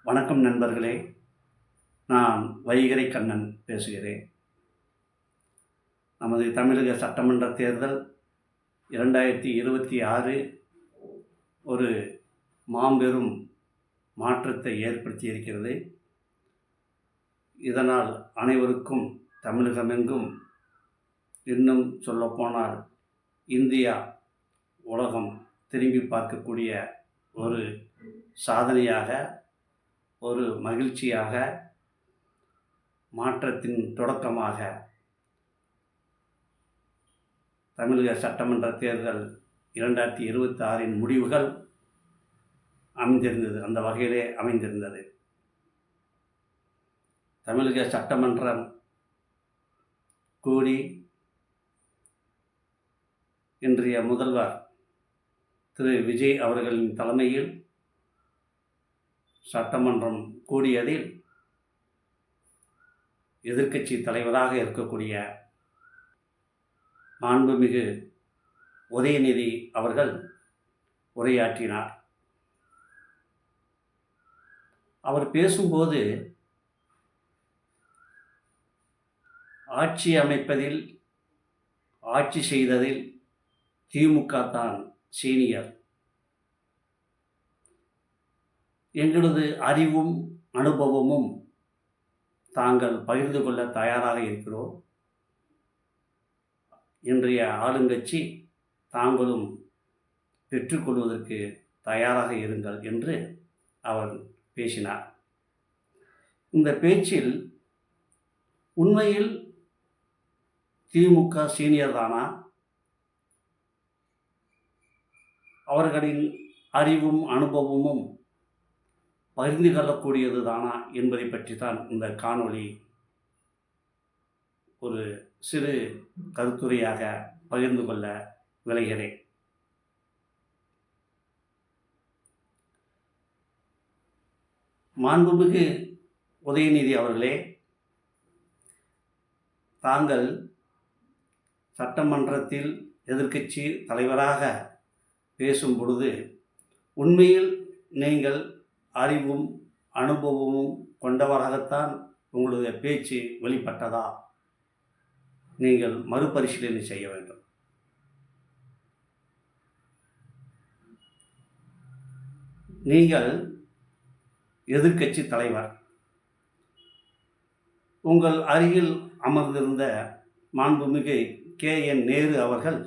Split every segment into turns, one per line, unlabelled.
வணக்கம் நண்பர்களே. நான் வைகறை கண்ணன் பேசுகிறேன். நமது தமிழக சட்டமன்ற தேர்தல் 2026 ஒரு மாபெரும் மாற்றத்தை ஏற்படுத்தியிருக்கிறது. இதனால் அனைவருக்கும் தமிழகமெங்கும், இன்னும் சொல்லப்போனால் இந்தியா, உலகம் திரும்பி பார்க்கக்கூடிய ஒரு சாதனையாக, ஒரு மகிழ்ச்சியாக, மாற்றத்தின் தொடக்கமாக தமிழக சட்டமன்ற தேர்தல் 2026 முடிவுகள் அமைந்திருந்தது. அந்த வகையிலே அமைந்திருந்தது. தமிழக சட்டமன்றம் கூடி இன்றைய முதல்வர் திரு விஜய் அவர்களின் தலைமையில் சட்டமன்றம் கூடியதில் எதிர்க்கட்சி தலைவராக இருக்கக்கூடிய மாண்புமிகு உதயநிதி அவர்கள் உரையாற்றினார். அவர் பேசும்போது ஆட்சி அமைப்பதில், ஆட்சி செய்ததில் திமுக தான் சீனியர். எங்களது அறிவும் அனுபவமும் தாங்கள் பகிர்ந்து கொள்ள தயாராக இருக்கிறோம். இன்றைய ஆளுங்கட்சி தாங்களும் பெற்றுக்கொள்வதற்கு தயாராக இருங்கள் என்று அவர் பேசினார். இந்த பேச்சில் உண்மையில் திமுக சீனியர் தானா, அவர்களின் அறிவும் அனுபவமும் பகிர்ந்து கொள்ளக்கூடியது தானா என்பதை பற்றி தான் இந்த காணொளி ஒரு சிறு கருத்துரையாக பகிர்ந்து கொள்ள விளைகிறேன். மாண்புமிகு உதயநிதி அவர்களே, தாங்கள் சட்டமன்றத்தில் எதிர்க்கட்சி தலைவராக பேசும் பொழுது உண்மையில் நீங்கள் அறிவும் அனுபவமும் கொண்டவராகத்தான் உங்களுடைய பேச்சு வெளிப்பட்டதா? நீங்கள் மறுபரிசீலனை செய்ய வேண்டும். நீங்கள் எதிர்க்கட்சி தலைவர். உங்கள் அருகில் அமர்ந்திருந்த மாண்புமிகு KN நேரு அவர்கள்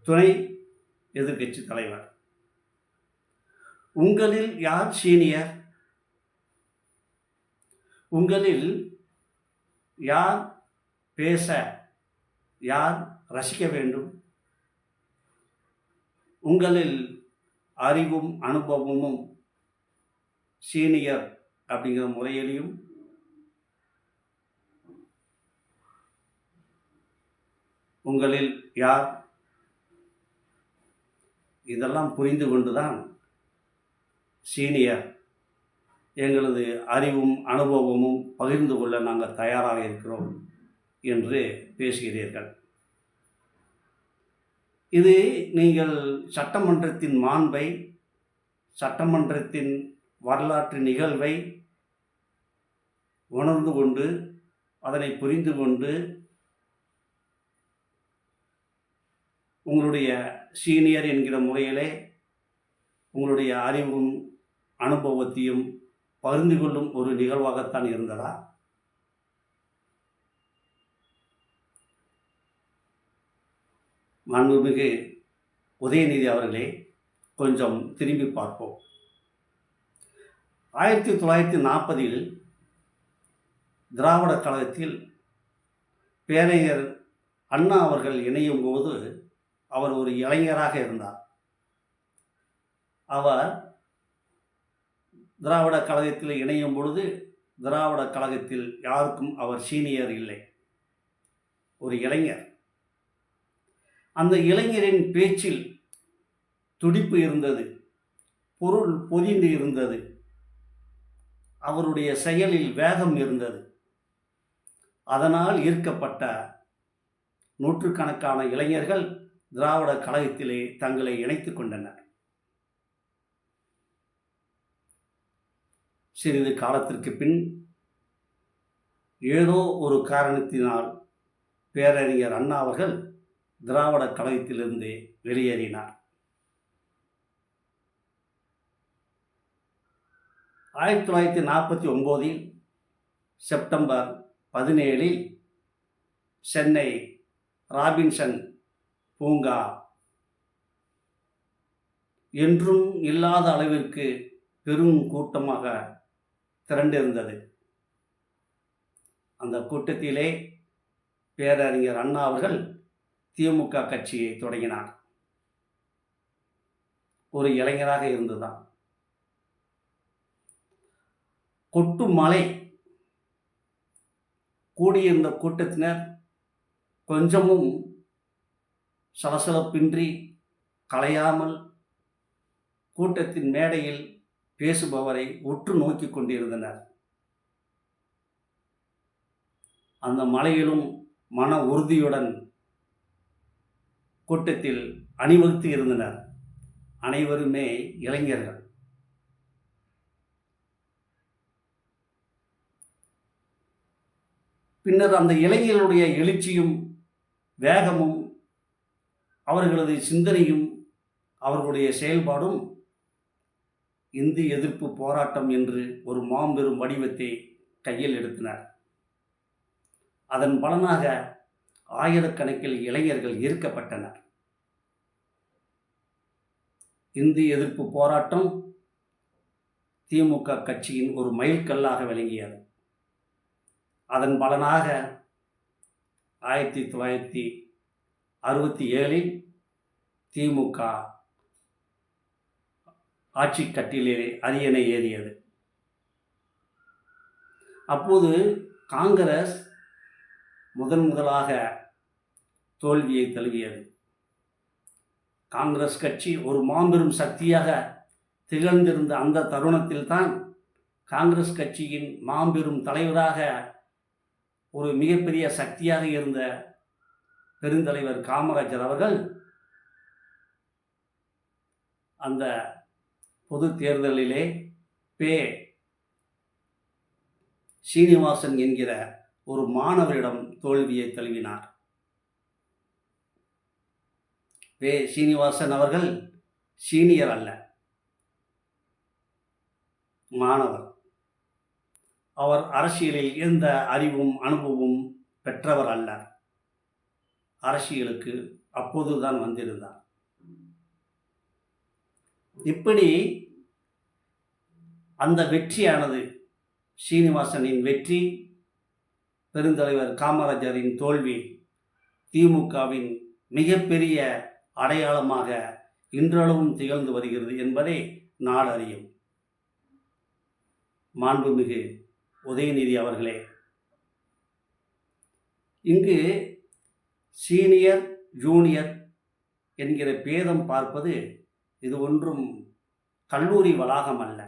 துணை எதிர்க்கட்சி தலைவர். உங்களில் யார் சீனியர்? உங்களில் யார் பேச, யார் ரசிக்க வேண்டும்? உங்களில் அறிவும் அனுபவமும் சீனியர் அப்படிங்கிற முறையிலையும் உங்களில் யார்? இதெல்லாம் புரிந்து கொண்டுதான் சீனியர், எங்களது அறிவும் அனுபவமும் பகிர்ந்து கொள்ள நாங்கள் தயாராக இருக்கிறோம் என்று பேசுகிறீர்கள். இது நீங்கள் சட்டமன்றத்தின் மாண்பை, சட்டமன்றத்தின் வரலாற்று நிகழ்வை உணர்ந்து கொண்டு, அதனை புரிந்து கொண்டு, உங்களுடைய சீனியர் என்கிற முறையிலே உங்களுடைய அறிவும் அனுபவத்தையும் பகிர்ந்து கொள்ளும் ஒரு நிகழ்வாகத்தான் இருந்ததா? மாண்புமிகு உதயநிதி அவர்களே, கொஞ்சம் திரும்பி பார்ப்போம். 1940 திராவிட கழகத்தில் பேரறிஞர் அண்ணா அவர்கள் இணையும் போது அவர் ஒரு இளைஞராக இருந்தார். அவர் திராவிட கழகத்தில் இணையும் பொழுது திராவிட கழகத்தில் யாருக்கும் அவர் சீனியர் இல்லை, ஒரு இளைஞர். அந்த இளைஞரின் பேச்சில் துடிப்பு இருந்தது, பொருள் பொதிந்து இருந்தது, அவருடைய செயலில் வேகம் இருந்தது. அதனால் ஈர்க்கப்பட்ட நூற்றுக்கணக்கான இளைஞர்கள் திராவிட கழகத்திலே தங்களை இணைத்துக் கொண்டனர். சிறிது காலத்திற்கு பின் ஏதோ ஒரு காரணத்தினால் பேரறிஞர் அண்ணா அவர்கள் திராவிட கழகத்திலிருந்து வெளியேறினார். 1949 செப்டம்பர் 17 சென்னை ராபின்சன் பூங்கா என்றும் இல்லாத அளவிற்கு பெரும் கூட்டமாக திரண்டிருந்தது. அந்த கூட்டத்திலே பேரறிஞர் அண்ணா அவர்கள் திமுக கட்சியை தொடங்கினார். ஒரு இளைஞராக இருந்துதான். கொட்டு மழை கூடியிருந்த கூட்டத்தினர் கொஞ்சமும் சலசலப்பின்றி கலையாமல் கூட்டத்தின் மேடையில் பேசுபவரை உற்று நோக்கி கொண்டிருந்தனர். அந்த மலையிலும் மன உறுதியுடன் கூட்டத்தில் அணிவகுத்து இருந்தனர். அனைவருமே இளைஞர்கள். பின்னர் அந்த இளைஞர்களுடைய எழுச்சியும் வேகமும் அவர்களது சிந்தனையும் அவர்களுடைய செயல்பாடும் இந்தி எதிர்ப்பு போராட்டம் என்று ஒரு மாபெரும் வடிவத்தை கையில் எடுத்தனர். அதன் பலனாக ஆயிரக்கணக்கில் இளைஞர்கள் ஈர்க்கப்பட்டனர். இந்தி எதிர்ப்பு போராட்டம் திமுக கட்சியின் ஒரு மைல்கல்லாக விளங்கியது. அதன் பலனாக 1967 திமுக ஆட்சி கட்டிலே அரியணை ஏறியது. அப்போது காங்கிரஸ் முதலாக தோல்வியை தழுவியது. காங்கிரஸ் கட்சி ஒரு மாபெரும் சக்தியாக திகழ்ந்திருந்த அந்த தருணத்தில்தான் காங்கிரஸ் கட்சியின் மாபெரும் தலைவராக ஒரு மிகப்பெரிய சக்தியாக இருந்த பெருந்தலைவர் காமராஜர் அவர்கள் அந்த பொது தேர்தலிலே சீனிவாசன் என்கிற ஒரு மாணவரிடம் தோல்வியை தழுவினார். சீனிவாசன் அவர்கள் சீனியர் அல்ல, மாணவர். அவர் அரசியலில் எந்த அறிவும் அனுபவமும் பெற்றவர் அல்ல. அரசியலுக்கு அப்போதுதான் வந்திருந்தார். இப்படி அந்த வெற்றியானது, சீனிவாசனின் வெற்றி, பெருந்தலைவர் காமராஜரின் தோல்வி திமுகவின் மிகப்பெரிய அடையாளமாக இன்றளவும் திகழ்ந்து வருகிறது என்பதை நாடு அறியும். மாண்புமிகு உதயநிதி அவர்களே, இங்கு சீனியர் ஜூனியர் என்கிற பேதம் பார்ப்பது இது ஒன்றும் கல்லூரி வளாகம் அல்ல,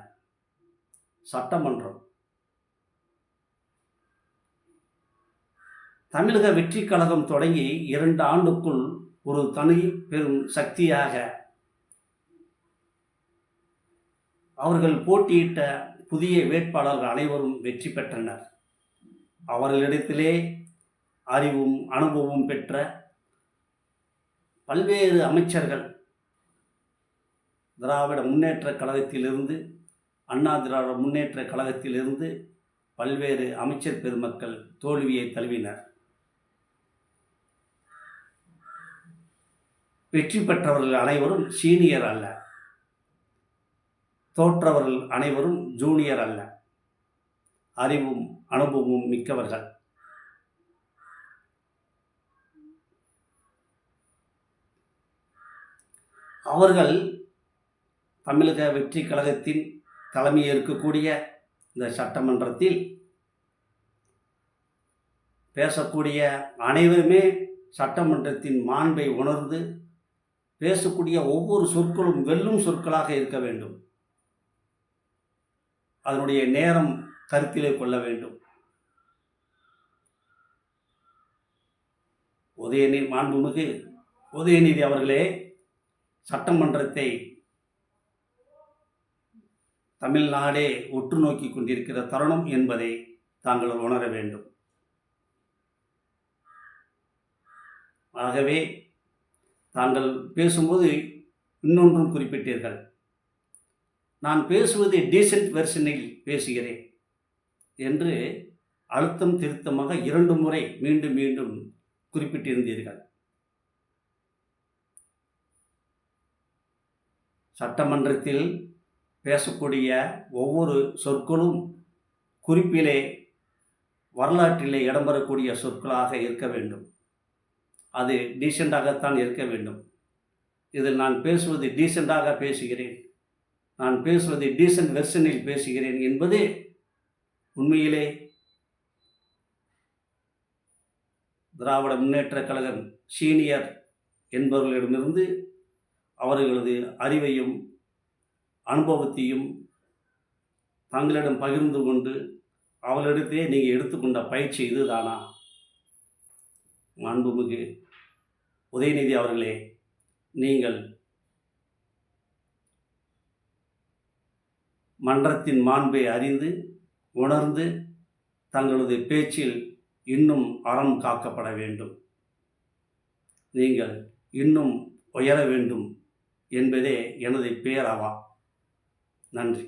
சட்டமன்றம். தமிழக வெற்றி கழகம் தொடங்கி 2 ஆண்டுக்குள் ஒரு தனி பெரும் சக்தியாக அவர்கள் போட்டியிட்ட புதிய வேட்பாளர்கள் அனைவரும் வெற்றி பெற்றனர். அவர்களிடத்திலே அறிவும் அனுபவமும் பெற்ற பல்வேறு அமைச்சர்கள் திராவிட முன்னேற்றக் கழகத்திலிருந்து, அண்ணா திராவிட முன்னேற்றக் கழகத்திலிருந்து பல்வேறு அமைச்சர் பெருமக்கள் தோல்வியை தழுவினர். வெற்றி பெற்றவர்கள் அனைவரும் சீனியர் அல்ல, தோற்றவர்கள் அனைவரும் ஜூனியர் அல்ல, அறிவும் அனுபவமும் மிக்கவர்கள். அவர்கள் தமிழக வெற்றி கழகத்தின் தலைமை ஏற்கக்கூடிய இந்த சட்டமன்றத்தில் பேசக்கூடிய அனைவருமே சட்டமன்றத்தின் மாண்பை உணர்ந்து பேசக்கூடிய ஒவ்வொரு சொற்களும் வெல்லும் சொற்களாக இருக்க வேண்டும். அதனுடைய நேரம் கருத்திலே கொள்ள வேண்டும். மாண்புமிகு உதயநிதி அவர்களே, சட்டமன்றத்தை தமிழ்நாடே உற்று நோக்கி கொண்டிருக்கிற தருணம் என்பதை தாங்கள் உணர வேண்டும். ஆகவே தாங்கள் பேசும்போது இன்னொன்றும் குறிப்பிட்டீர்கள். நான் பேசுவது டீசென்ட் வெர்ஷனில் பேசுகிறேன் என்று அழுத்தம் திருத்தமாக 2 முறை மீண்டும் மீண்டும் குறிப்பிட்டிருந்தீர்கள். சட்டமன்றத்தில் பேசக்கூடிய ஒவ்வொரு சொற்களும் குறிப்பிலே வரலாற்றிலே இடம்பெறக்கூடிய சொற்களாக இருக்க வேண்டும். அது டீசெண்டாகத்தான் இருக்க வேண்டும். இதில் நான் பேசுவது டீசெண்டாக பேசுகிறேன், நான் பேசுவது டீசென்ட் வெர்ஷனில் பேசுகிறேன் என்பது உண்மையிலே திராவிட முன்னேற்றக் கழகம் சீனியர் என்பவர்களிடமிருந்து அவர்களது அறிவையும் அனுபவத்தையும் தங்களிடம் பகிர்ந்து கொண்டு அவர்களிடத்திலே நீங்கள் எடுத்துக்கொண்ட பயிற்சி இதுதானா? மாண்புமிகு உதயநிதி அவர்களே, நீங்கள் மன்றத்தின் மாண்பை அறிந்து உணர்ந்து தங்களது பேச்சில் இன்னும் அறம் காக்கப்பட வேண்டும், நீங்கள் இன்னும் உயர வேண்டும் என்பதே எனது பேரவா. நன்றி.